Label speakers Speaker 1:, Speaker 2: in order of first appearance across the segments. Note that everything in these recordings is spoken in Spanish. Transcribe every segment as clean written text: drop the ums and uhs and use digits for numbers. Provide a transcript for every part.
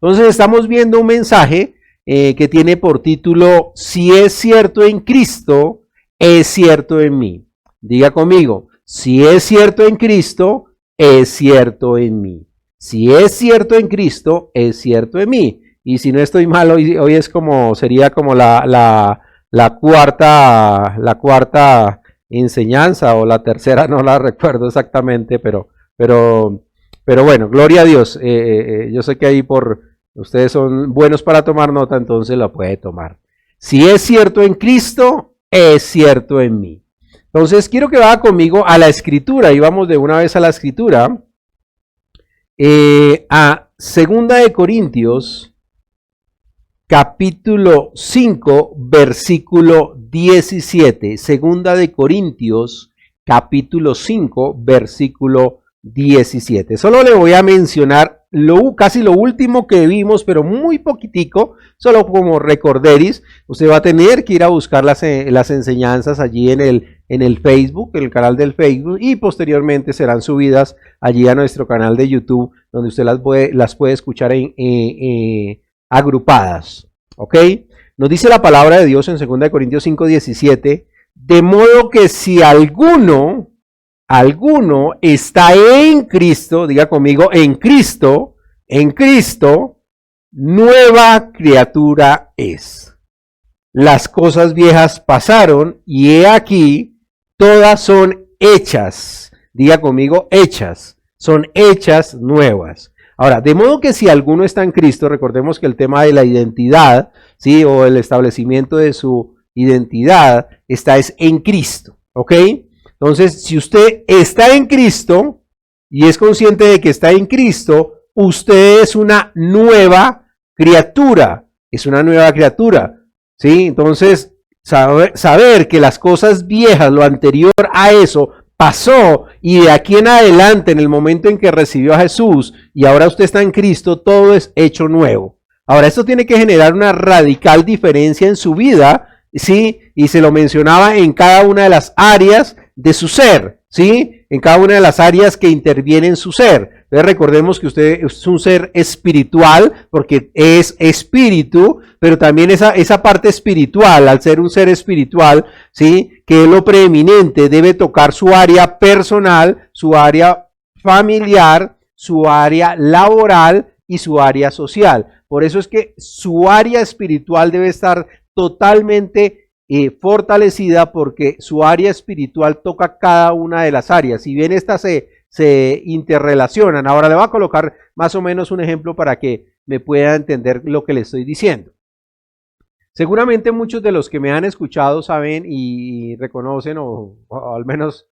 Speaker 1: Entonces estamos viendo un mensaje que tiene por título, si es cierto en Cristo, es cierto en mí. Diga conmigo, si es cierto en Cristo, es cierto en mí. Si es cierto en Cristo, es cierto en mí. Y si no estoy mal, hoy es como, sería como la cuarta enseñanza o la tercera, no la recuerdo exactamente, pero bueno, gloria a Dios. Yo sé que ahí ustedes son buenos para tomar nota, entonces la puede tomar. Si es cierto en Cristo, es cierto en mí. Entonces quiero que vaya conmigo a la escritura y vamos de una vez a la escritura. A Segunda de Corintios, capítulo 5, versículo 17. Segunda de Corintios, capítulo 5, versículo 17. Solo le voy a mencionar casi lo último que vimos, pero muy poquitico, solo como recorderis. Usted va a tener que ir a buscar las enseñanzas allí en el Facebook, en el canal del Facebook, y posteriormente serán subidas allí a nuestro canal de YouTube, donde usted las puede escuchar agrupadas. ¿Ok? Nos dice la palabra de Dios en 2 Corintios 5:17, de modo que si alguno está en Cristo, diga conmigo, en Cristo, nueva criatura es. Las cosas viejas pasaron y he aquí, todas son hechas, diga conmigo, hechas, son hechas nuevas. Ahora, de modo que si alguno está en Cristo, recordemos que el tema de la identidad, ¿sí? O el establecimiento de su identidad, es en Cristo, ¿ok? Entonces, si usted está en Cristo y es consciente de que está en Cristo, usted es una nueva criatura, ¿sí? Entonces, saber que las cosas viejas, lo anterior a eso, pasó y de aquí en adelante, en el momento en que recibió a Jesús y ahora usted está en Cristo, todo es hecho nuevo. Ahora, esto tiene que generar una radical diferencia en su vida, ¿sí? Y se lo mencionaba en cada una de las áreas de su ser, ¿sí? En cada una de las áreas que intervienen en su ser. Entonces recordemos que usted es un ser espiritual porque es espíritu, pero también esa parte espiritual, al ser un ser espiritual, ¿sí? Que es lo preeminente, debe tocar su área personal, su área familiar, su área laboral y su área social. Por eso es que su área espiritual debe estar totalmente fortalecida porque su área espiritual toca cada una de las áreas. Si bien estas se interrelacionan, ahora le voy a colocar más o menos un ejemplo para que me pueda entender lo que le estoy diciendo. Seguramente muchos de los que me han escuchado saben y reconocen, o al menos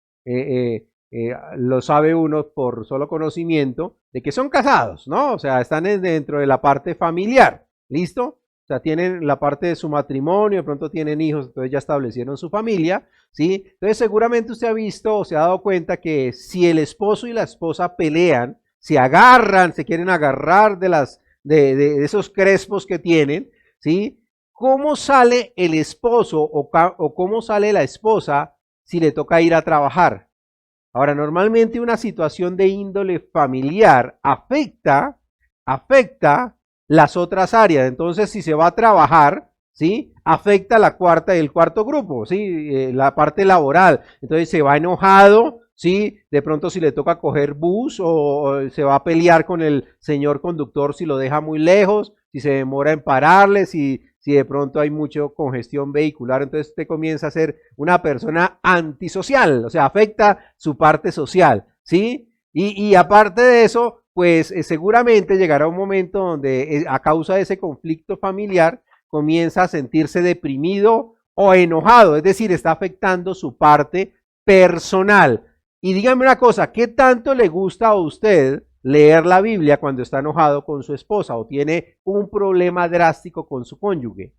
Speaker 1: lo sabe uno por solo conocimiento, de que son casados, ¿no? O sea, están dentro de la parte familiar, ¿listo? O sea, tienen la parte de su matrimonio, de pronto tienen hijos, entonces ya establecieron su familia, ¿sí? Entonces seguramente usted ha visto o se ha dado cuenta que si el esposo y la esposa pelean, se agarran, se quieren agarrar de esos crespos que tienen, ¿sí? ¿Cómo sale el esposo o cómo sale la esposa si le toca ir a trabajar? Ahora, normalmente una situación de índole familiar afecta las otras áreas. Entonces, si se va a trabajar, ¿sí? Afecta el cuarto grupo, ¿sí? La parte laboral. Entonces, se va enojado, ¿sí? De pronto, si le toca coger bus o se va a pelear con el señor conductor si lo deja muy lejos, si se demora en pararle, si de pronto hay mucha congestión vehicular, entonces usted comienza a ser una persona antisocial, o sea, afecta su parte social, ¿sí? Y aparte de eso, pues seguramente llegará un momento donde a causa de ese conflicto familiar comienza a sentirse deprimido o enojado, es decir, está afectando su parte personal. Y dígame una cosa, ¿qué tanto le gusta a usted leer la Biblia cuando está enojado con su esposa o tiene un problema drástico con su cónyuge?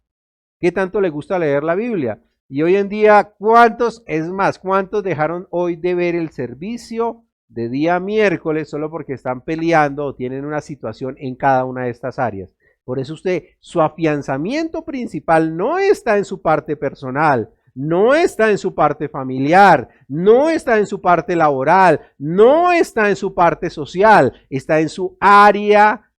Speaker 1: ¿Qué tanto le gusta leer la Biblia? Y hoy en día, ¿cuántos dejaron hoy de ver el servicio de día miércoles solo porque están peleando o tienen una situación en cada una de estas áreas? Por eso su afianzamiento principal no está en su parte personal, no está en su parte familiar, no está en su parte laboral, no está en su parte social, está en su área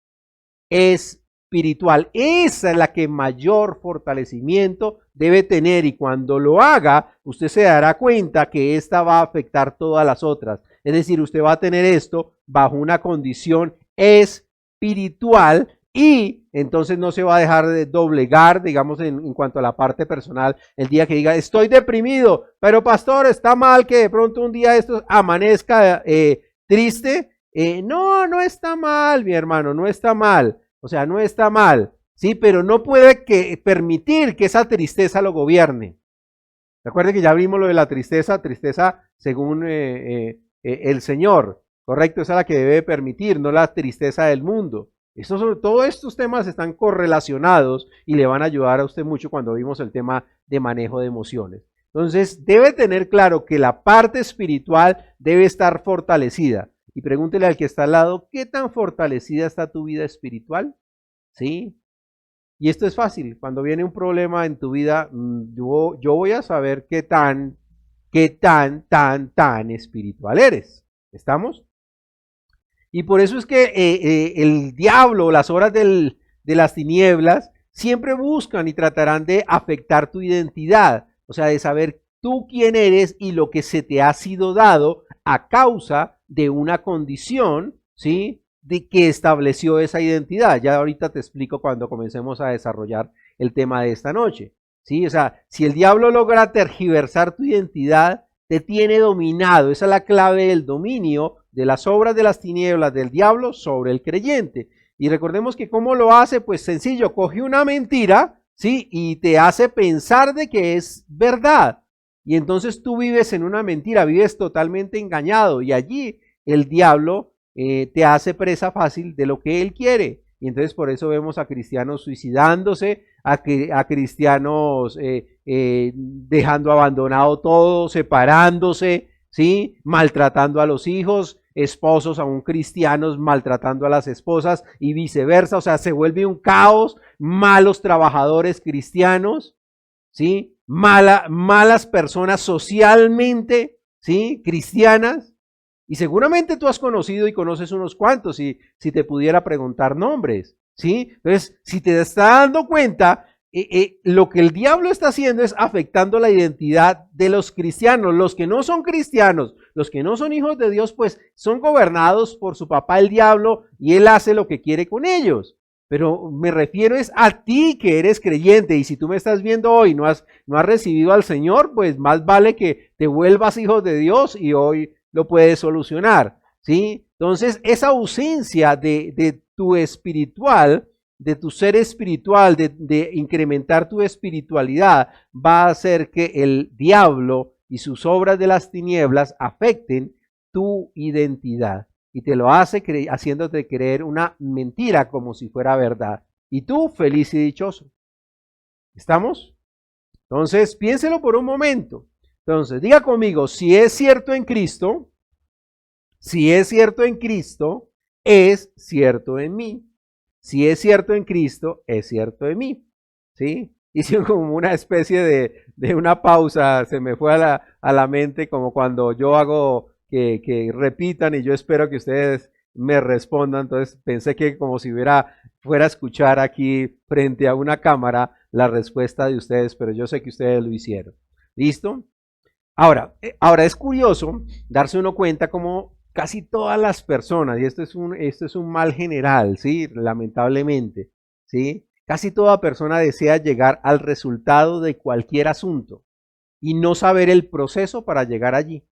Speaker 1: espiritual. Esa es la que mayor fortalecimiento debe tener, y cuando lo haga, usted se dará cuenta que esta va a afectar todas las otras. Es decir, usted va a tener esto bajo una condición espiritual, y entonces no se va a dejar de doblegar, digamos, en cuanto a la parte personal, el día que diga, estoy deprimido, pero pastor, está mal que de pronto un día esto amanezca triste. No, no está mal, mi hermano, no está mal. O sea, no está mal, ¿sí? Pero no puede permitir que esa tristeza lo gobierne. Recuerde que ya vimos lo de la tristeza según el Señor, ¿correcto? Esa es la que debe permitir, no la tristeza del mundo. Todos estos temas están correlacionados y le van a ayudar a usted mucho cuando vimos el tema de manejo de emociones. Entonces, debe tener claro que la parte espiritual debe estar fortalecida. Y pregúntele al que está al lado, ¿qué tan fortalecida está tu vida espiritual? ¿Sí? Y esto es fácil. Cuando viene un problema en tu vida, yo voy a saber qué tan espiritual eres. ¿Estamos? Y por eso es que el diablo, las obras de las tinieblas, siempre buscan y tratarán de afectar tu identidad. O sea, de saber tú quién eres y lo que se te ha sido dado a causa de una condición, ¿sí?, de que estableció esa identidad. Ya ahorita te explico cuando comencemos a desarrollar el tema de esta noche, ¿sí? O sea, si el diablo logra tergiversar tu identidad, te tiene dominado. Esa es la clave del dominio de las obras de las tinieblas del diablo sobre el creyente. Y recordemos que cómo lo hace, pues sencillo, coge una mentira, ¿sí?, y te hace pensar de que es verdad. Y entonces tú vives en una mentira, vives totalmente engañado, y allí el diablo te hace presa fácil de lo que él quiere. Y entonces por eso vemos a cristianos suicidándose, a cristianos dejando abandonado todo, separándose, ¿sí?, maltratando a los hijos, esposos aún cristianos maltratando a las esposas y viceversa. O sea, se vuelve un caos, malos trabajadores cristianos, ¿sí?, malas personas socialmente, ¿sí?, cristianas. Y seguramente tú has conocido y conoces unos cuantos, si te pudiera preguntar nombres, ¿sí? Entonces, si te estás dando cuenta, lo que el diablo está haciendo es afectando la identidad de los cristianos. Los que no son cristianos, los que no son hijos de Dios, pues son gobernados por su papá el diablo, y él hace lo que quiere con ellos. Pero me refiero es a ti que eres creyente, y si tú me estás viendo hoy y no has recibido al Señor, pues más vale que te vuelvas hijo de Dios y hoy lo puedes solucionar, ¿sí? Entonces, esa ausencia de tu espiritual, de tu ser espiritual, de incrementar tu espiritualidad, va a hacer que el diablo y sus obras de las tinieblas afecten tu identidad. Y te lo hace haciéndote creer una mentira como si fuera verdad. Y tú, feliz y dichoso. ¿Estamos? Entonces, piénselo por un momento. Entonces, diga conmigo, si es cierto en Cristo, si es cierto en Cristo, es cierto en mí. Si es cierto en Cristo, es cierto en mí. ¿Sí? Hice como una especie de una pausa, se me fue a la mente, como cuando yo hago que repitan y yo espero que ustedes me respondan. Entonces pensé que como si fuera a escuchar aquí frente a una cámara la respuesta de ustedes, pero yo sé que ustedes lo hicieron. ¿Listo? Ahora es curioso darse uno cuenta como casi todas las personas, y esto es un mal general, ¿sí?, lamentablemente, ¿sí?, casi toda persona desea llegar al resultado de cualquier asunto y no saber el proceso para llegar allí.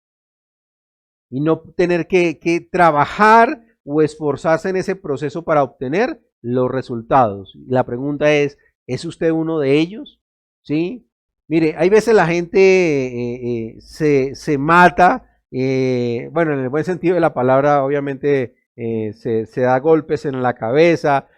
Speaker 1: Y no tener que trabajar o esforzarse en ese proceso para obtener los resultados. La pregunta ¿es usted uno de ellos? ¿Sí? Mire, hay veces la gente se mata, bueno, en el buen sentido de la palabra, obviamente se da golpes en la cabeza,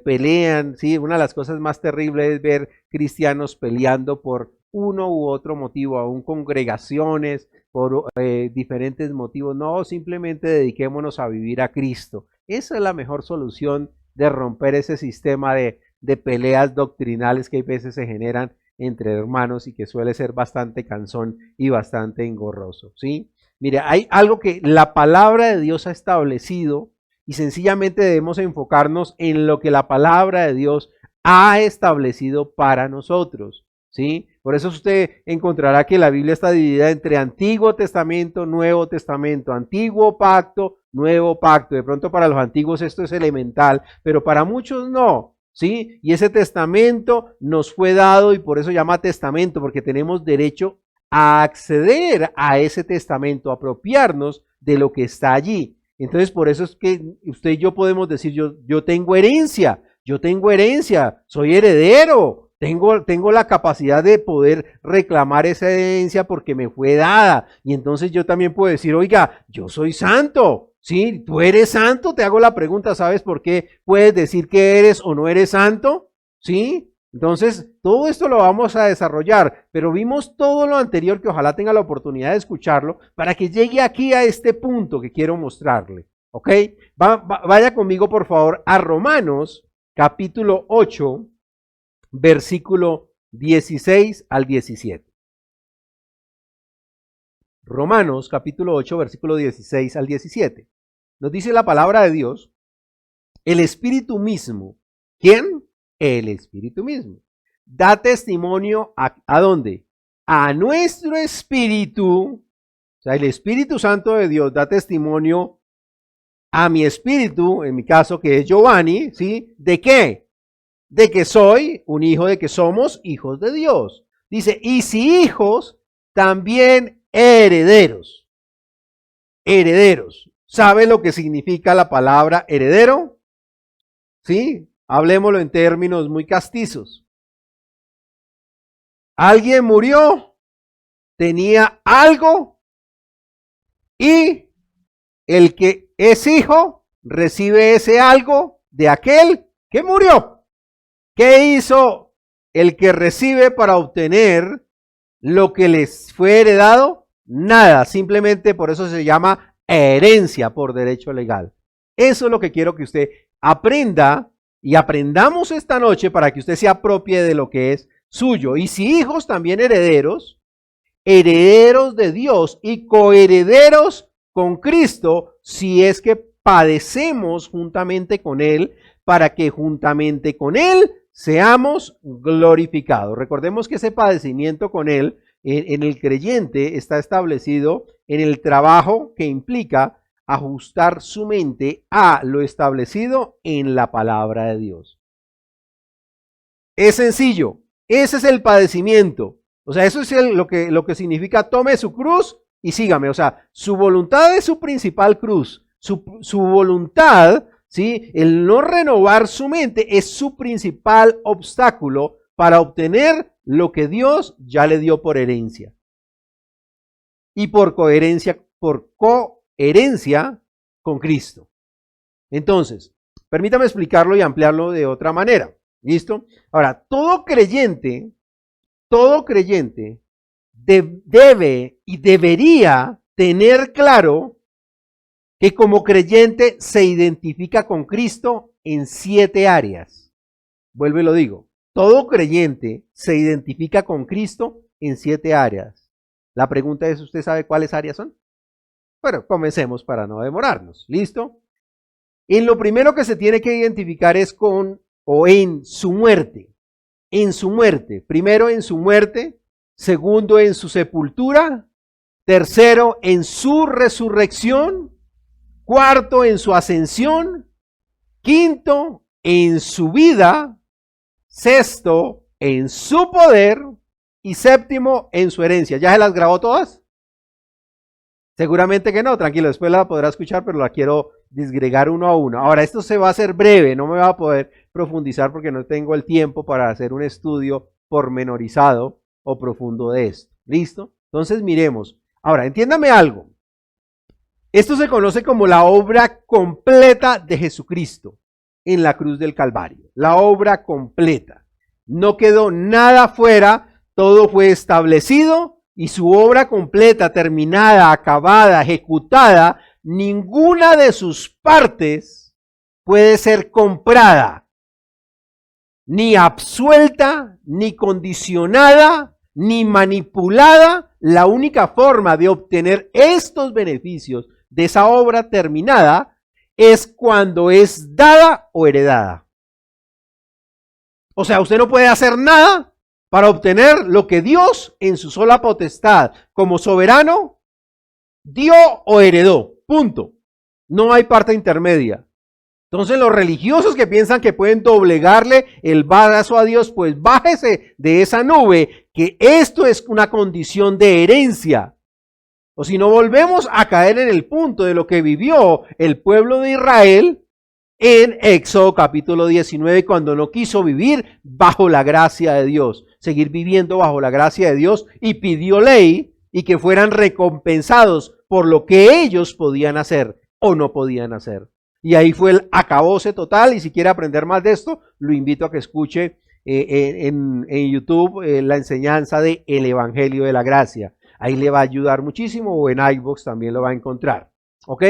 Speaker 1: pelean, ¿sí? Una de las cosas más terribles es ver cristianos peleando por uno u otro motivo, aún congregaciones, por diferentes motivos. No, simplemente dediquémonos a vivir a Cristo. Esa es la mejor solución de romper ese sistema de peleas doctrinales que a veces se generan entre hermanos y que suele ser bastante cansón y bastante engorroso, ¿sí? Mire, hay algo que la palabra de Dios ha establecido y sencillamente debemos enfocarnos en lo que la palabra de Dios ha establecido para nosotros, ¿sí? Por eso usted encontrará que la Biblia está dividida entre Antiguo Testamento, Nuevo Testamento, Antiguo Pacto, Nuevo Pacto. De pronto para los antiguos esto es elemental, pero para muchos no, ¿sí? Y ese testamento nos fue dado y por eso se llama testamento, porque tenemos derecho a acceder a ese testamento, a apropiarnos de lo que está allí. Entonces por eso es que usted y yo podemos decir, yo tengo herencia, soy heredero, tengo la capacidad de poder reclamar esa herencia porque me fue dada. Y entonces yo también puedo decir, oiga, yo soy santo, ¿sí? ¿Tú eres santo? Te hago la pregunta, ¿sabes por qué puedes decir que eres o no eres santo? ¿Sí? Entonces, todo esto lo vamos a desarrollar, pero vimos todo lo anterior que ojalá tenga la oportunidad de escucharlo para que llegue aquí a este punto que quiero mostrarle, ¿ok? Vaya conmigo, por favor, a Romanos, capítulo 8, versículo 16 al 17. Romanos, capítulo 8, versículo 16 al 17. Nos dice la palabra de Dios, el Espíritu mismo. ¿Quién? El Espíritu mismo. Da testimonio ¿a dónde? A nuestro espíritu. O sea, el Espíritu Santo de Dios da testimonio a mi espíritu, en mi caso que es Giovanni, ¿sí? ¿De qué? De que soy un hijo, de que somos hijos de Dios. Dice, y si hijos, también herederos. Herederos. ¿Sabe lo que significa la palabra heredero? ¿Sí? Hablemoslo en términos muy castizos. Alguien murió, tenía algo y el que es hijo recibe ese algo de aquel que murió. ¿Qué hizo el que recibe para obtener lo que les fue heredado? Nada, simplemente por eso se llama herencia por derecho legal. Eso es lo que quiero que usted aprenda y aprendamos esta noche para que usted se apropie de lo que es suyo. Y si hijos, también herederos, herederos de Dios y coherederos con Cristo, si es que padecemos juntamente con Él, para que juntamente con Él seamos glorificados. Recordemos que ese padecimiento con Él, en el creyente, está establecido en el trabajo que implica ajustar su mente a lo establecido en la palabra de Dios. Es sencillo, ese es el padecimiento. O sea, eso es lo que significa tome su cruz y sígame. O sea, su voluntad es su principal cruz. Su voluntad, ¿sí? El no renovar su mente es su principal obstáculo para obtener lo que Dios ya le dio por herencia. Y por coherencia con Cristo. Entonces, permítame explicarlo y ampliarlo de otra manera. ¿Listo? Ahora, todo creyente debe y debería tener claro que como creyente se identifica con Cristo en 7 áreas. Vuelvo y lo digo. Todo creyente se identifica con Cristo en 7 áreas. La pregunta es, ¿usted sabe cuáles áreas son? Bueno, comencemos para no demorarnos. ¿Listo? En lo primero que se tiene que identificar es con o en su muerte. En su muerte. Primero en su muerte. Segundo en su sepultura. Tercero en su resurrección. Cuarto en su ascensión. Quinto en su vida. Sexto en su poder. Y séptimo en su herencia. ¿Ya se las grabó todas? Seguramente que no, tranquilo, después la podrá escuchar, pero la quiero disgregar uno a uno. Ahora, esto se va a hacer breve, no me va a poder profundizar porque no tengo el tiempo para hacer un estudio pormenorizado o profundo de esto. ¿Listo? Entonces, miremos. Ahora, entiéndame algo. Esto se conoce como la obra completa de Jesucristo en la cruz del Calvario. La obra completa. No quedó nada fuera, todo fue establecido. Y su obra completa, terminada, acabada, ejecutada, ninguna de sus partes puede ser comprada, ni absuelta, ni condicionada, ni manipulada. La única forma de obtener estos beneficios de esa obra terminada es cuando es dada o heredada. O sea, usted no puede hacer nada para obtener lo que Dios en su sola potestad como soberano dio o heredó. Punto. No hay parte intermedia. Entonces los religiosos que piensan que pueden doblegarle el brazo a Dios, pues bájese de esa nube, que esto es una condición de herencia. O si no, volvemos a caer en el punto de lo que vivió el pueblo de Israel en Éxodo capítulo 19, cuando no quiso vivir bajo la gracia de Dios, seguir viviendo bajo la gracia de Dios, y pidió ley y que fueran recompensados por lo que ellos podían hacer o no podían hacer. Y ahí fue el acabose total. Y si quiere aprender más de esto, lo invito a que escuche en YouTube la enseñanza de El Evangelio de la Gracia. Ahí le va a ayudar muchísimo, o en iVoox también lo va a encontrar. ¿Ok?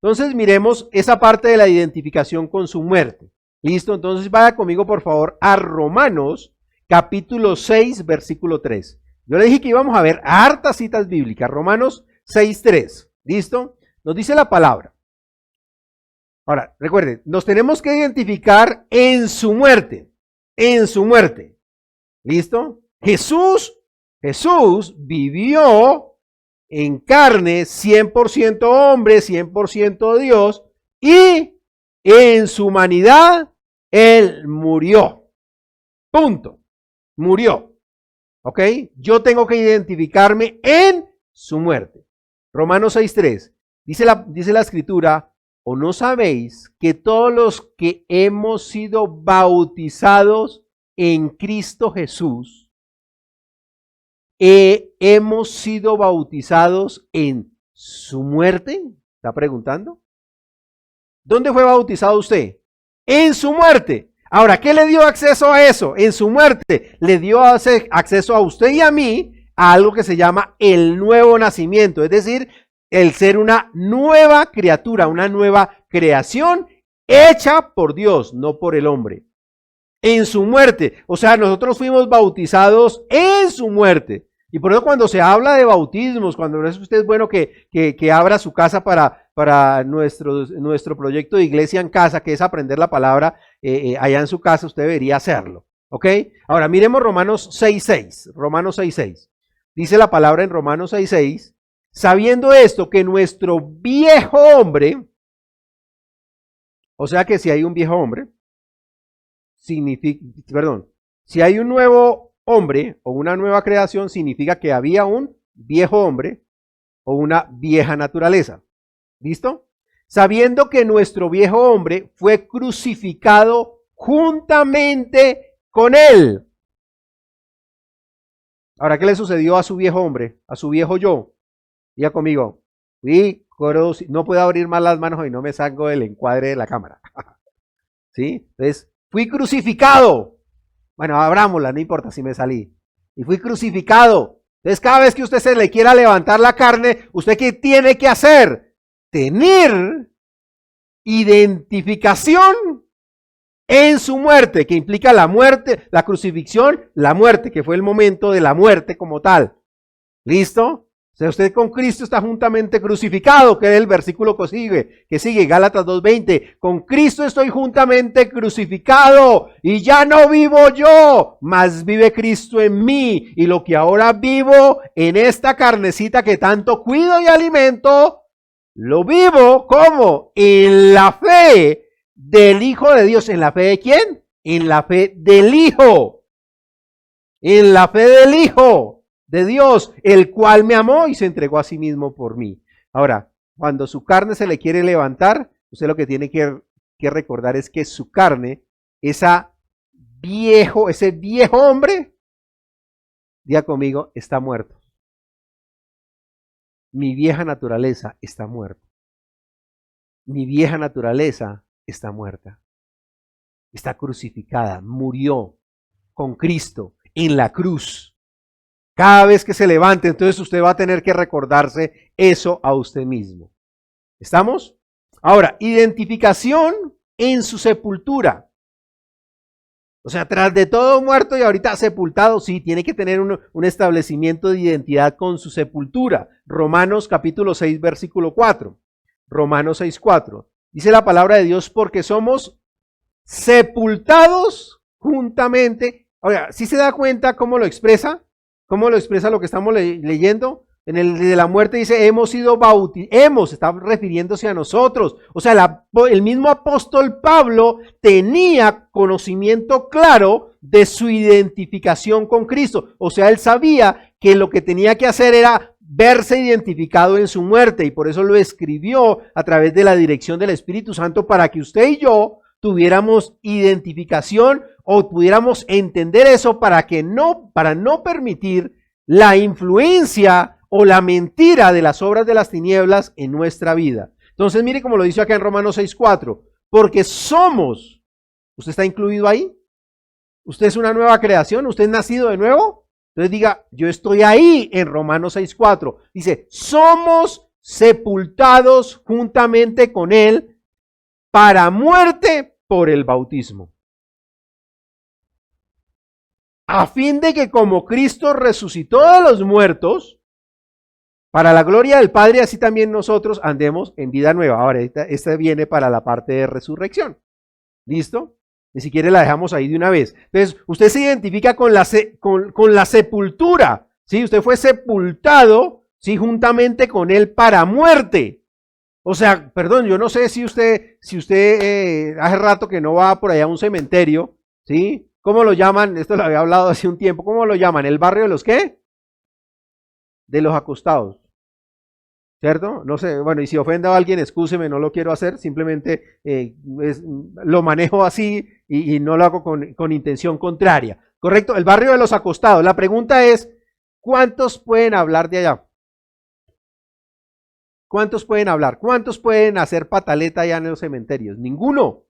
Speaker 1: Entonces miremos esa parte de la identificación con su muerte. ¿Listo? Entonces vaya conmigo por favor a Romanos capítulo 6, versículo 3. Yo le dije que íbamos a ver hartas citas bíblicas. Romanos 6, 3. ¿Listo? Nos dice la palabra. Ahora, recuerden, nos tenemos que identificar en su muerte. En su muerte. ¿Listo? Jesús vivió en carne, 100% hombre, 100% Dios, y en su humanidad, Él murió. Punto. Murió. ¿Ok? Yo tengo que identificarme en su muerte. Romanos 6.3. Dice la escritura, ¿o no sabéis que todos los que hemos sido bautizados en Cristo Jesús, hemos sido bautizados en su muerte? ¿Está preguntando? ¿Dónde fue bautizado usted? En su muerte. Ahora, ¿qué le dio acceso a eso? En su muerte le dio acceso a usted y a mí a algo que se llama el nuevo nacimiento, es decir, el ser una nueva criatura, una nueva creación hecha por Dios, no por el hombre. En su muerte, o sea, nosotros fuimos bautizados en su muerte. Y por eso cuando se habla de bautismos, cuando es usted bueno que abra su casa para nuestro proyecto de iglesia en casa, que es aprender la palabra allá en su casa, usted debería hacerlo. ¿Ok? Ahora miremos Romanos 6.6. Romanos 6.6. Dice la palabra en Romanos 6.6. Sabiendo esto, que nuestro viejo hombre, o sea que si hay un viejo hombre, si hay un nuevo hombre o una nueva creación, significa que había un viejo hombre o una vieja naturaleza. ¿Listo? Sabiendo que nuestro viejo hombre fue crucificado juntamente con él. Ahora, ¿qué le sucedió a su viejo hombre, a su viejo yo? Diga conmigo, no puedo abrir más las manos y no me salgo del encuadre de la cámara. ¿Sí? Entonces, fui crucificado. Bueno, abrámosla, no importa si me salí. Y fui crucificado. Entonces, cada vez que usted se le quiera levantar la carne, ¿usted qué tiene que hacer? Tener identificación en su muerte, que implica la muerte, la crucifixión, la muerte, que fue el momento de la muerte como tal. ¿Listo? O sea, usted con Cristo está juntamente crucificado, que es el versículo que sigue, Gálatas 2:20. Con Cristo estoy juntamente crucificado y ya no vivo yo, mas vive Cristo en mí. Y lo que ahora vivo en esta carnecita que tanto cuido y alimento, lo vivo ¿cómo? En la fe del Hijo de Dios. ¿En la fe de quién? En la fe del Hijo. En la fe del Hijo de Dios, el cual me amó y se entregó a sí mismo por mí. Ahora, cuando su carne se le quiere levantar, usted lo que tiene que recordar es que su carne, ese viejo hombre, diga conmigo, está muerto. Mi vieja naturaleza está muerta. Mi vieja naturaleza está muerta. Está crucificada, murió con Cristo en la cruz. Cada vez que se levante, entonces usted va a tener que recordarse eso a usted mismo. ¿Estamos? Ahora, identificación en su sepultura. O sea, tras de todo muerto y ahorita sepultado, sí, tiene que tener un establecimiento de identidad con su sepultura. Romanos capítulo 6, versículo 4. Romanos 6, 4. Dice la palabra de Dios, porque somos sepultados juntamente. Oiga, ¿sí se da cuenta cómo lo expresa? ¿Cómo lo expresa lo que estamos leyendo? En el de la muerte dice, hemos sido bautizados, está refiriéndose a nosotros. O sea, el mismo apóstol Pablo tenía conocimiento claro de su identificación con Cristo. O sea, él sabía que lo que tenía que hacer era verse identificado en su muerte, y por eso lo escribió a través de la dirección del Espíritu Santo, para que usted y yo tuviéramos identificación o pudiéramos entender eso, para no permitir la influencia o la mentira de las obras de las tinieblas en nuestra vida. Entonces mire cómo lo dice acá en Romanos 6:4, porque somos, ¿usted está incluido ahí? ¿Usted es una nueva creación? ¿Usted es nacido de nuevo? Entonces diga, yo estoy ahí en Romanos 6:4. Dice, somos sepultados juntamente con Él para muerte por el bautismo, a fin de que como Cristo resucitó de los muertos, para la gloria del Padre, así también nosotros andemos en vida nueva. Ahora, esta viene para la parte de resurrección. ¿Listo? Ni siquiera la dejamos ahí de una vez. Entonces, usted se identifica con la sepultura. ¿Sí? Usted fue sepultado, ¿sí? Juntamente con Él para muerte. O sea, perdón, yo no sé si usted hace rato que no va por allá a un cementerio, ¿sí? ¿Cómo lo llaman? Esto lo había hablado hace un tiempo. ¿Cómo lo llaman? ¿El barrio de los qué? De los acostados. ¿Cierto? No sé, bueno, y si ofendo a alguien, excúseme, no lo quiero hacer, simplemente lo manejo así y no lo hago con intención contraria. ¿Correcto? El barrio de los acostados. La pregunta es, ¿cuántos pueden hablar de allá? ¿Cuántos pueden hablar? ¿Cuántos pueden hacer pataleta allá en los cementerios? Ninguno.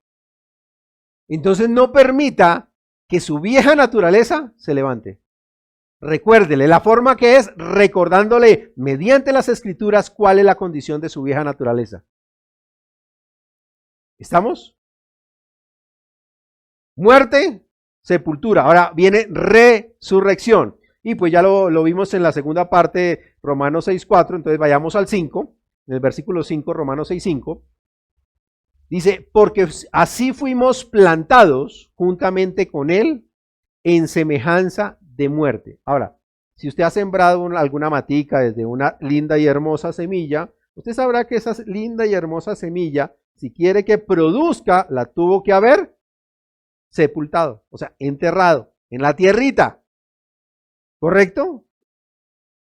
Speaker 1: Entonces no permita que su vieja naturaleza se levante. Recuérdele, la forma que es recordándole mediante las escrituras cuál es la condición de su vieja naturaleza. ¿Estamos? Muerte, sepultura. Ahora viene resurrección. Y pues ya lo vimos en la segunda parte, Romanos 6:4. Entonces vayamos al 5, en el versículo 5, Romanos 6:5. Dice, porque así fuimos plantados juntamente con Él en semejanza de muerte. Ahora, si usted ha sembrado alguna matica desde una linda y hermosa semilla, usted sabrá que esa linda y hermosa semilla, si quiere que produzca, la tuvo que haber sepultado, o sea, enterrado en la tierrita. ¿Correcto?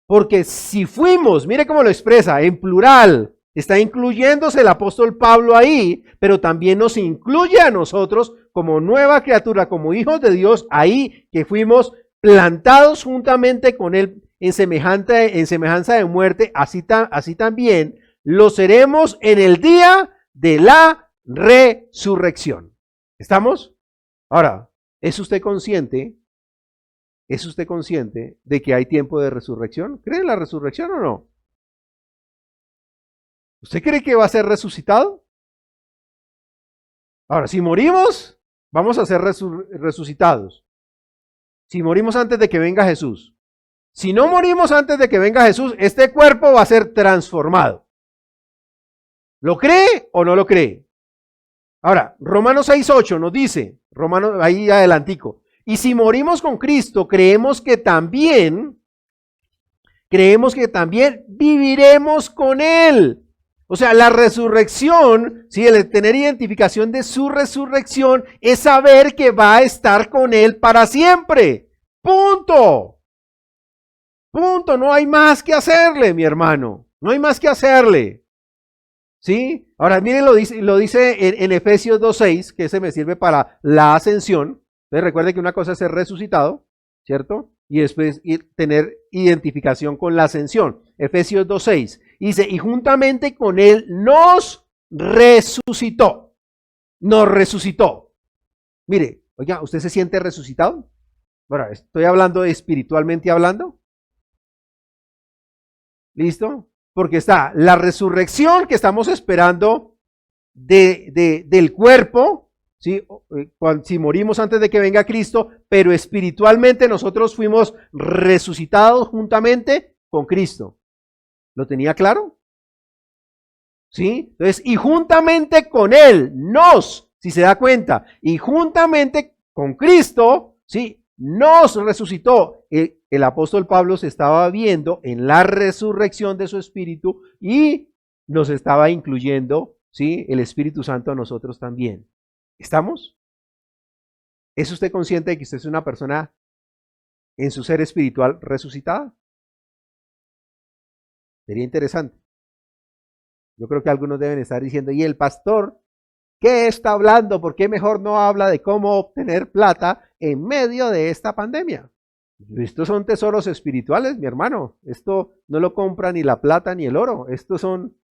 Speaker 1: Porque si fuimos, mire cómo lo expresa, en plural, está incluyéndose el apóstol Pablo ahí, pero también nos incluye a nosotros como nueva criatura, como hijos de Dios, ahí que fuimos plantados juntamente con Él en semejanza de muerte, así también lo seremos en el día de la resurrección. ¿Estamos? Ahora, ¿es usted consciente de que hay tiempo de resurrección? ¿Cree en la resurrección o no? ¿Usted cree que va a ser resucitado? Ahora, si morimos, vamos a ser resucitados. Si morimos antes de que venga Jesús. Si no morimos antes de que venga Jesús, este cuerpo va a ser transformado. ¿Lo cree o no lo cree? Ahora, Romanos 6:8 nos dice, ahí adelantico, y si morimos con Cristo, creemos que también viviremos con Él. O sea, la resurrección, ¿sí? El tener identificación de su resurrección es saber que va a estar con Él para siempre. Punto. Punto. No hay más que hacerle, mi hermano. No hay más que hacerle. ¿Sí? Ahora, miren, lo dice en Efesios 2:6, que ese me sirve para la ascensión. Entonces, recuerde que una cosa es ser resucitado, ¿cierto? Y después tener identificación con la ascensión. Efesios 2:6. Dice, y juntamente con Él nos resucitó. Nos resucitó. Mire, oiga, ¿usted se siente resucitado? Bueno, estoy hablando espiritualmente hablando. ¿Listo? Porque está la resurrección que estamos esperando del cuerpo, ¿sí? Si morimos antes de que venga Cristo, pero espiritualmente nosotros fuimos resucitados juntamente con Cristo. ¿Lo tenía claro? ¿sí? Entonces, y juntamente con Él, si se da cuenta, y juntamente con Cristo, ¿sí? Nos resucitó. El apóstol Pablo se estaba viendo en la resurrección de su espíritu y nos estaba incluyendo, ¿sí? El Espíritu Santo a nosotros también. ¿Estamos? ¿Es usted consciente de que usted es una persona en su ser espiritual resucitada? Sería interesante. Yo creo que algunos deben estar diciendo, ¿y el pastor qué está hablando? ¿Por qué mejor no habla de cómo obtener plata en medio de esta pandemia? Estos son tesoros espirituales, mi hermano. Esto no lo compra ni la plata ni el oro. Esto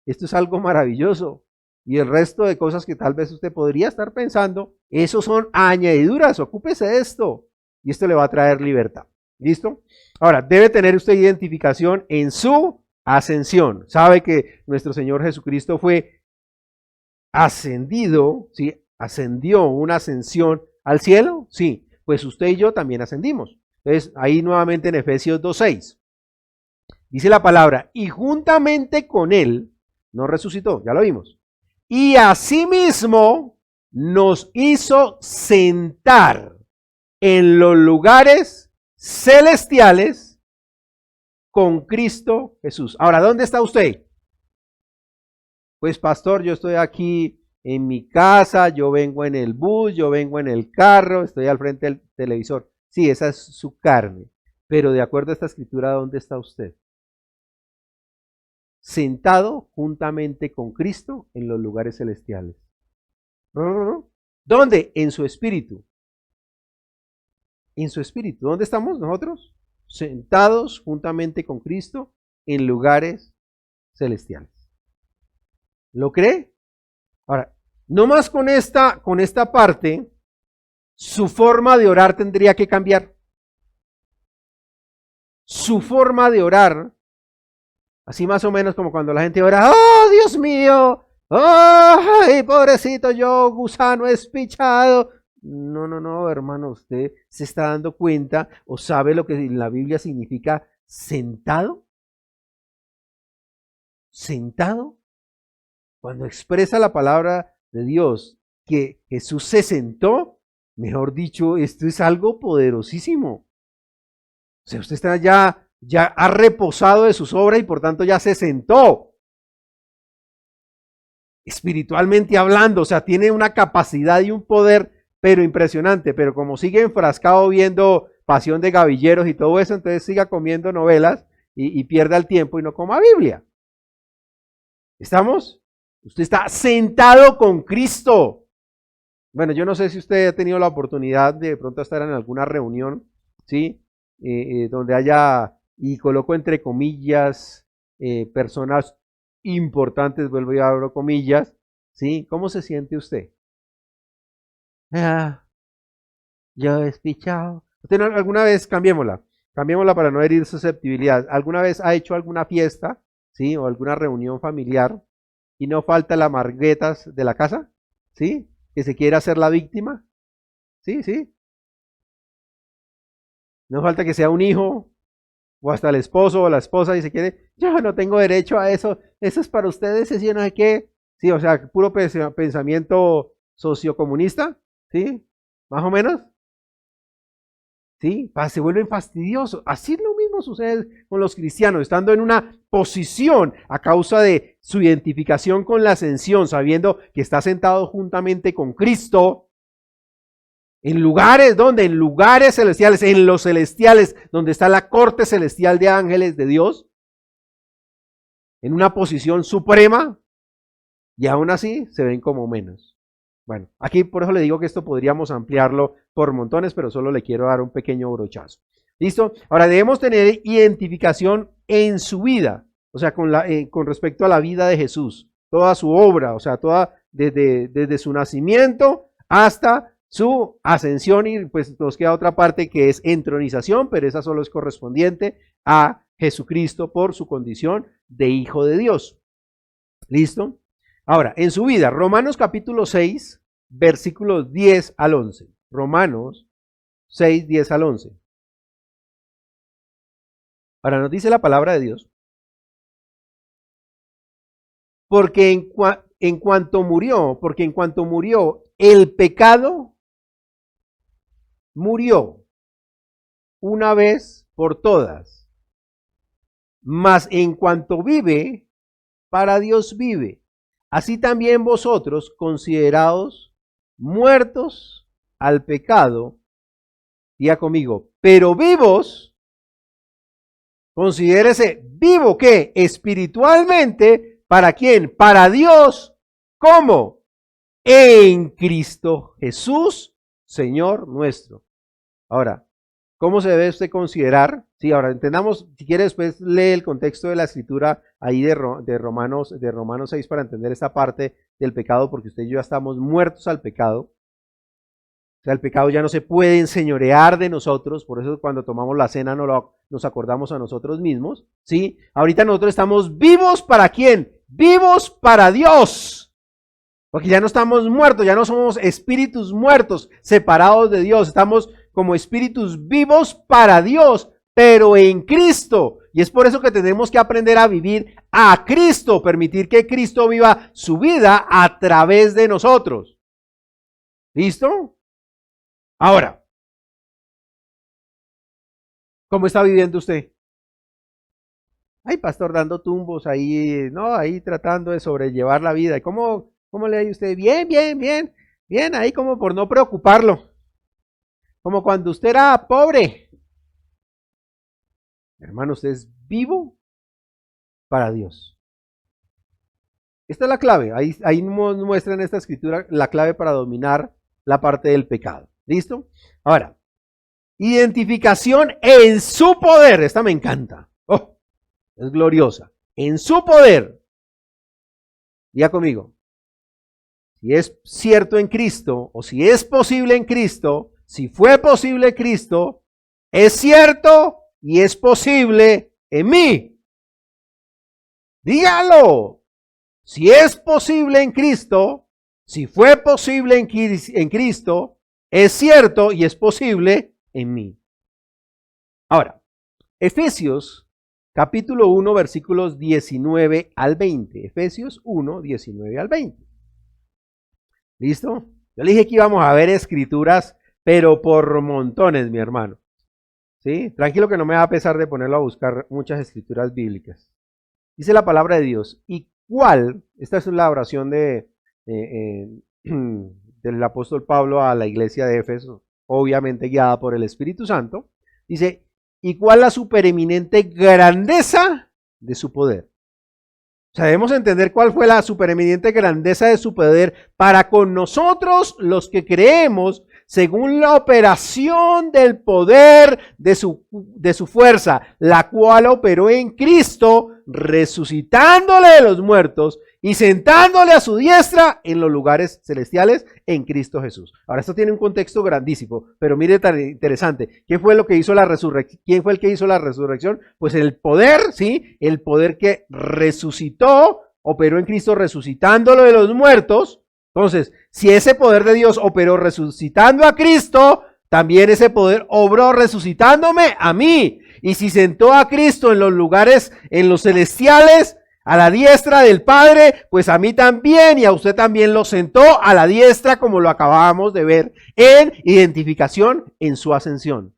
Speaker 1: es algo maravilloso. Y el resto de cosas que tal vez usted podría estar pensando, eso son añadiduras. Ocúpese de esto. Y esto le va a traer libertad. ¿Listo? Ahora, debe tener usted identificación en su ascensión. Sabe que nuestro Señor Jesucristo fue ascendido, ¿sí? Ascendió una ascensión al cielo, sí. Pues usted y yo también ascendimos. Entonces, ahí nuevamente en Efesios 2:6, dice la palabra, y juntamente con Él, nos resucitó, ya lo vimos, y asimismo nos hizo sentar en los lugares celestiales con Cristo Jesús. Ahora, ¿dónde está usted? Pues pastor, yo estoy aquí en mi casa, yo vengo en el bus, yo vengo en el carro, estoy al frente del televisor. Sí, esa es su carne, pero de acuerdo a esta escritura, ¿dónde está usted? Sentado juntamente con Cristo en los lugares celestiales. ¿Dónde? En su espíritu. En su espíritu. ¿Dónde estamos nosotros? Sentados juntamente con Cristo en lugares celestiales. ¿Lo cree? Ahora, no más con esta parte, su forma de orar tendría que cambiar. Su forma de orar, así más o menos como cuando la gente ora, ¡oh, Dios mío! ¡Ay, pobrecito yo, gusano espichado! No, hermano, usted se está dando cuenta o sabe lo que en la Biblia significa sentado. Sentado. Cuando expresa la palabra de Dios que Jesús se sentó, mejor dicho, esto es algo poderosísimo. O sea, usted está ya ha reposado de sus obras y por tanto ya se sentó. Espiritualmente hablando, o sea, tiene una capacidad y un poder, pero impresionante. Pero como sigue enfrascado viendo Pasión de Gavilleros y todo eso, entonces siga comiendo novelas y pierda el tiempo y no coma Biblia. ¿Estamos? Usted está sentado con Cristo. Bueno, yo no sé si usted ha tenido la oportunidad de pronto estar en alguna reunión, ¿sí? Donde haya, y coloco entre comillas, personas importantes, vuelvo y abro comillas, ¿sí? ¿Cómo se siente usted? Ah, yo he despichado. ¿Usted alguna vez, cambiémosla para no herir susceptibilidad, alguna vez ha hecho alguna fiesta, ¿sí? O alguna reunión familiar y no falta la marguetas de la casa, ¿sí? Que se quiere hacer la víctima, ¿sí? No falta que sea un hijo o hasta el esposo o la esposa y se quiere, yo no tengo derecho a eso, eso es para ustedes, eso no sé qué, sí, o sea, puro pensamiento sociocomunista, ¿sí? Más o menos, ¿sí? Se vuelven fastidiosos. Así lo mismo sucede con los cristianos, estando en una posición a causa de su identificación con la ascensión, sabiendo que está sentado juntamente con Cristo, en lugares, ¿dónde? En lugares celestiales, en los celestiales, donde está la corte celestial de ángeles de Dios, en una posición suprema, y aún así se ven como menos. Bueno, aquí por eso le digo que esto podríamos ampliarlo por montones, pero solo le quiero dar un pequeño brochazo. ¿Listo? Ahora debemos tener identificación en su vida, o sea, con respecto a la vida de Jesús, toda su obra, o sea, toda desde su nacimiento hasta su ascensión, y pues nos queda otra parte que es entronización, pero esa solo es correspondiente a Jesucristo por su condición de Hijo de Dios. ¿Listo? Ahora, en su vida, Romanos capítulo 6, versículos 10 al 11. Romanos 6, 10 al 11. Ahora nos dice la palabra de Dios porque en cuanto murió, el pecado murió una vez por todas. Mas en cuanto vive, para Dios vive. Así también vosotros, considerados muertos al pecado, diga conmigo, pero vivos, considérese vivo, ¿qué? Espiritualmente, ¿para quién? Para Dios. ¿Cómo? En Cristo Jesús, Señor nuestro. Ahora, ¿cómo se debe usted considerar? Sí, ahora entendamos, si quiere después lee el contexto de la escritura ahí de Romanos 6 para entender esta parte del pecado, porque usted y yo ya estamos muertos al pecado. O sea, el pecado ya no se puede enseñorear de nosotros, por eso cuando tomamos la cena nos acordamos a nosotros mismos, ¿sí? Ahorita nosotros estamos vivos, ¿para quién? Vivos para Dios. Porque ya no estamos muertos, ya no somos espíritus muertos, separados de Dios, estamos como espíritus vivos para Dios, pero en Cristo. Y es por eso que tenemos que aprender a vivir a Cristo, permitir que Cristo viva su vida a través de nosotros. ¿Listo? Ahora, ¿cómo está viviendo usted? Ay, pastor, dando tumbos ahí, no, ahí tratando de sobrellevar la vida. ¿Cómo le ha ido usted? Bien, bien, bien, bien, ahí como por no preocuparlo. Como cuando usted era pobre. Hermano, usted es vivo para Dios. Esta es la clave. Ahí nos muestra en esta escritura la clave para dominar la parte del pecado. ¿Listo? Ahora, identificación en su poder. Esta me encanta. Oh, es gloriosa. En su poder. Diga conmigo. Si es cierto en Cristo, o si es posible en Cristo, si fue posible en Cristo, es cierto y es posible en mí. Dígalo. Si es posible en Cristo, si fue posible en Cristo, es cierto y es posible en mí. Ahora, Efesios capítulo 1, versículos 19 al 20. Efesios 1, 19 al 20. ¿Listo? Yo le dije que íbamos a ver escrituras, pero por montones, mi hermano. ¿Sí? Tranquilo que no me va a pesar de ponerlo a buscar muchas escrituras bíblicas. Dice la palabra de Dios, ¿y cuál? Esta es la oración del apóstol Pablo a la iglesia de Éfeso, obviamente guiada por el Espíritu Santo. Dice, ¿y cuál la supereminente grandeza de su poder? O sea, debemos entender cuál fue la supereminente grandeza de su poder para con nosotros los que creemos según la operación del poder de su fuerza, la cual operó en Cristo, resucitándole de los muertos y sentándole a su diestra en los lugares celestiales en Cristo Jesús. Ahora, esto tiene un contexto grandísimo, pero mire tan interesante. ¿Quién fue lo que hizo la resurrección? ¿Quién fue el que hizo la resurrección? Pues el poder, ¿sí? El poder que resucitó, operó en Cristo resucitándolo de los muertos. Entonces, si ese poder de Dios operó resucitando a Cristo, también ese poder obró resucitándome a mí. Y si sentó a Cristo en los lugares, en los celestiales, a la diestra del Padre, pues a mí también y a usted también lo sentó a la diestra, como lo acabábamos de ver en identificación en su ascensión.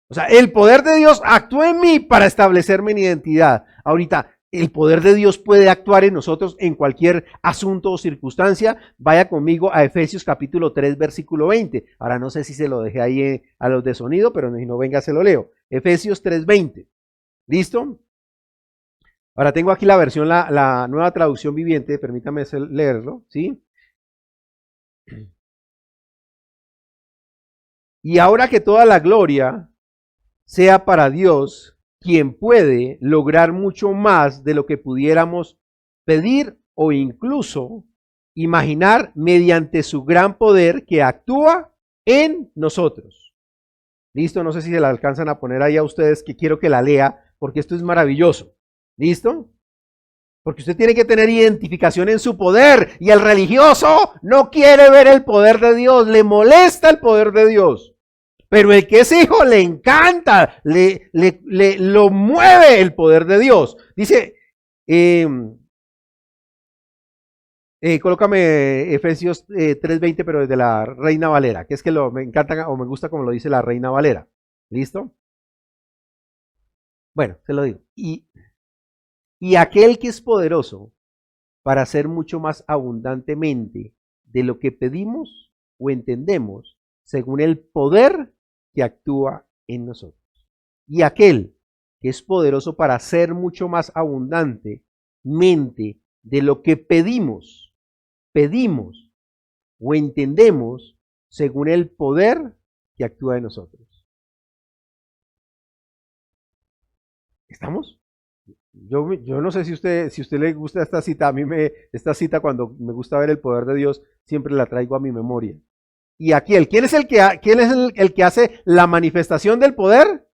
Speaker 1: O sea, el poder de Dios actuó en mí para establecerme mi identidad. Ahorita, el poder de Dios puede actuar en nosotros en cualquier asunto o circunstancia. Vaya conmigo a Efesios capítulo 3, versículo 20. Ahora no sé si se lo dejé ahí a los de sonido, pero si no, venga, se lo leo. Efesios 3, 20. ¿Listo? Ahora tengo aquí la versión, la nueva traducción viviente, permítame leerlo, ¿sí? Y ahora que toda la gloria sea para Dios, quien puede lograr mucho más de lo que pudiéramos pedir o incluso imaginar mediante su gran poder que actúa en nosotros. ¿Listo? No sé si se la alcanzan a poner ahí a ustedes, que quiero que la lea, porque esto es maravilloso. ¿Listo? Porque usted tiene que tener identificación en su poder, y el religioso no quiere ver el poder de Dios, le molesta el poder de Dios. Pero el que es hijo le encanta, lo mueve el poder de Dios. Dice, Colócame Efesios 3:20, pero desde la Reina Valera, que es que me encanta o me gusta como lo dice la Reina Valera. ¿Listo? Bueno, se lo digo. Y aquel que es poderoso para hacer mucho más abundantemente de lo que pedimos o entendemos, según el poder que actúa en nosotros. Y aquel que es poderoso para hacer mucho más abundantemente de lo que pedimos o entendemos, según el poder que actúa en nosotros. ¿Estamos? Yo no sé si usted le gusta esta cita. A mí esta cita, cuando me gusta ver el poder de Dios, siempre la traigo a mi memoria. Y aquí, ¿quién es el que hace la manifestación del poder?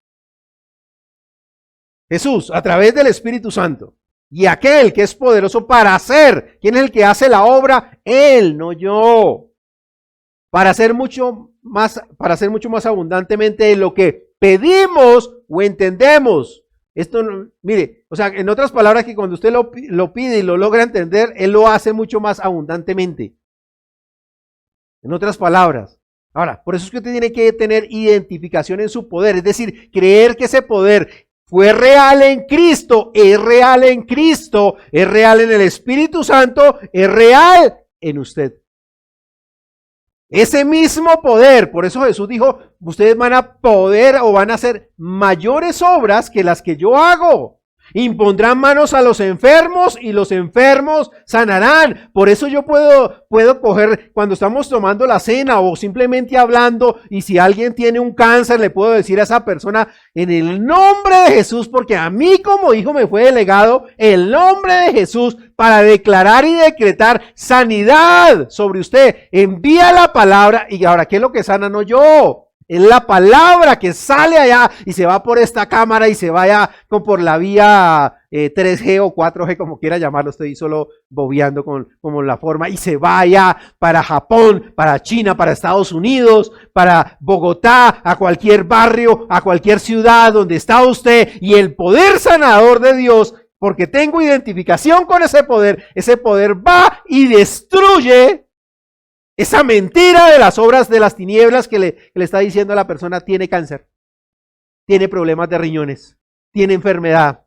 Speaker 1: Jesús, a través del Espíritu Santo. Y aquel que es poderoso para hacer, ¿quién es el que hace la obra? Él, no yo. Para hacer mucho más abundantemente de lo que pedimos o entendemos. Esto, mire, o sea, en otras palabras, que cuando usted lo pide y lo logra entender, Él lo hace mucho más abundantemente. En otras palabras. Ahora, por eso es que usted tiene que tener identificación en su poder, es decir, creer que ese poder fue real en Cristo, es real en Cristo, es real en el Espíritu Santo, es real en usted. Ese mismo poder, por eso Jesús dijo, ustedes van a poder o van a hacer mayores obras que las que yo hago. Impondrán manos a los enfermos y los enfermos sanarán. Por eso yo puedo coger, cuando estamos tomando la cena o simplemente hablando, y si alguien tiene un cáncer, le puedo decir a esa persona, en el nombre de Jesús, porque a mí como hijo me fue delegado el nombre de Jesús para declarar y decretar sanidad sobre usted. Envía la palabra. Y ahora, ¿qué es lo que sana? No yo. Es la palabra que sale allá y se va por esta cámara y se vaya por la vía 3G o 4G, como quiera llamarlo, estoy solo bobeando como la forma, y se vaya para Japón, para China, para Estados Unidos, para Bogotá, a cualquier barrio, a cualquier ciudad donde está usted, y el poder sanador de Dios, porque tengo identificación con ese poder va y destruye esa mentira de las obras de las tinieblas que le está diciendo a la persona: tiene cáncer, tiene problemas de riñones, tiene enfermedad.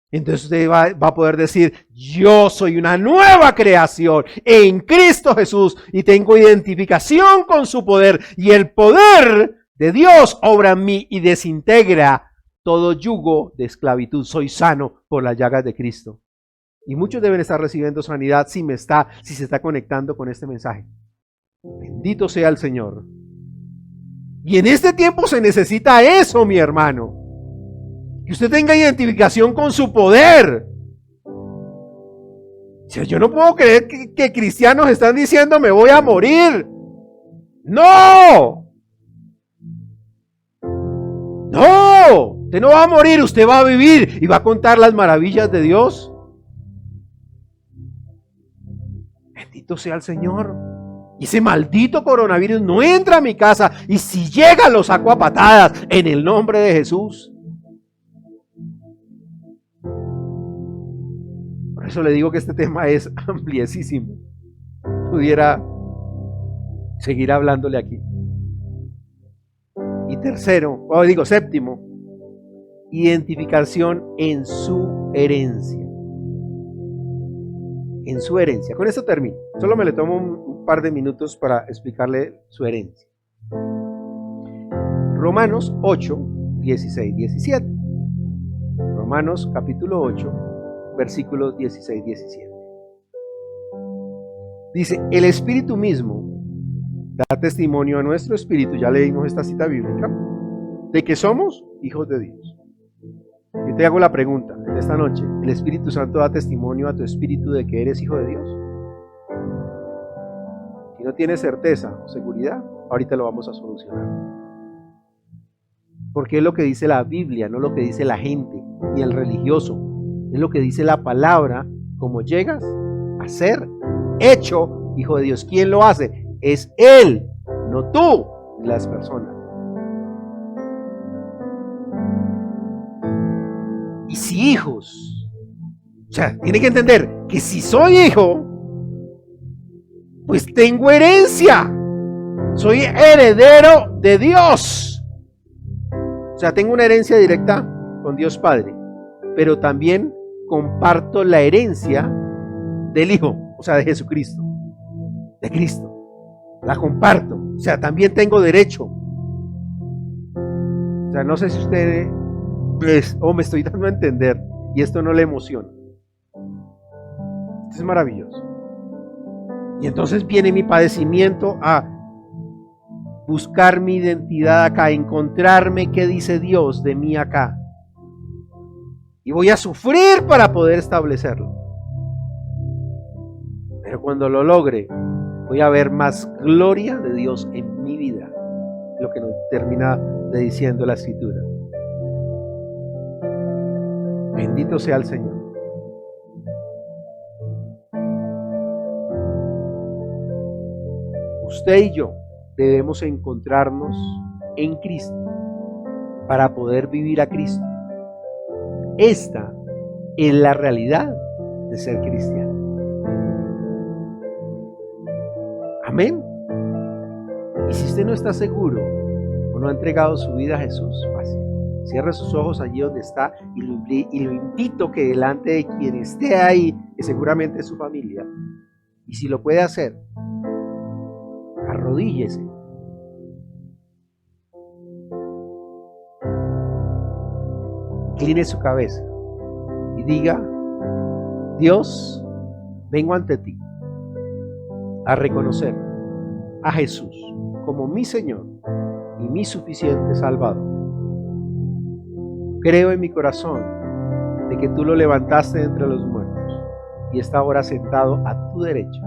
Speaker 1: Entonces usted va a poder decir: yo soy una nueva creación en Cristo Jesús y tengo identificación con su poder, y el poder de Dios obra en mí y desintegra todo yugo de esclavitud. Soy sano por las llagas de Cristo. Y muchos deben estar recibiendo sanidad si se está conectando con este mensaje. Bendito sea el Señor. Y en este tiempo se necesita eso, mi hermano. Que usted tenga identificación con su poder. O sea, yo no puedo creer que cristianos están diciendo: me voy a morir. ¡No! ¡No! Usted no va a morir, usted va a vivir y va a contar las maravillas de Dios. Bendito sea el Señor. Y ese maldito coronavirus no entra a mi casa, y si llega lo saco a patadas en el nombre de Jesús. Por eso le digo que este tema es ampliesísimo. Pudiera seguir hablándole aquí. Y séptimo, identificación en su herencia. En su herencia. Con esto termino. Solo me le tomo un par de minutos para explicarle su herencia. Romanos 8, 16, 17. Romanos capítulo 8, versículos 16, 17. Dice: el Espíritu mismo da testimonio a nuestro espíritu, ya leímos esta cita bíblica, de que somos hijos de Dios. Yo te hago la pregunta de esta noche: ¿el Espíritu Santo da testimonio a tu espíritu de que eres hijo de Dios? Si no tienes certeza o seguridad, ahorita lo vamos a solucionar. Porque es lo que dice la Biblia, no lo que dice la gente, ni el religioso. Es lo que dice la palabra, cómo llegas a ser hecho hijo de Dios. ¿Quién lo hace? Es Él, no tú, las personas. Y si hijos, o sea, tiene que entender que si soy hijo, pues tengo herencia. Soy heredero de Dios. O sea, tengo una herencia directa con Dios Padre, pero también comparto la herencia del Hijo, o sea, de Jesucristo, de Cristo. La comparto, o sea, también tengo derecho. O sea, no sé si usted me estoy dando a entender y esto no le emociona. Esto es maravilloso. Y entonces viene mi padecimiento a buscar mi identidad acá, encontrarme qué dice Dios de mí acá. Y voy a sufrir para poder establecerlo. Pero cuando lo logre, voy a ver más gloria de Dios en mi vida. Lo que nos termina diciendo la Escritura. Bendito sea el Señor. Usted y yo debemos encontrarnos en Cristo para poder vivir a Cristo. Esta es la realidad de ser cristiano. Amén. Y si usted no está seguro o no ha entregado su vida a Jesús, fácil. Cierre sus ojos allí donde está y lo invito que delante de quien esté ahí, que seguramente es su familia, y si lo puede hacer, arrodíllese. Incline su cabeza y diga: Dios, vengo ante ti a reconocer a Jesús como mi Señor y mi suficiente Salvador. Creo en mi corazón de que tú lo levantaste de entre los muertos y está ahora sentado a tu derecha.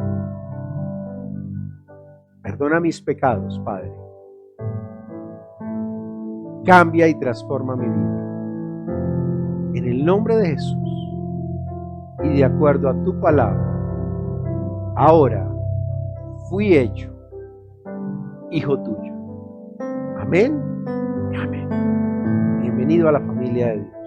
Speaker 1: Perdona mis pecados, Padre. Cambia y transforma mi vida. En el nombre de Jesús y de acuerdo a tu palabra, ahora fui hecho hijo tuyo. Amén. Amén. Bienvenido a la familia de Dios.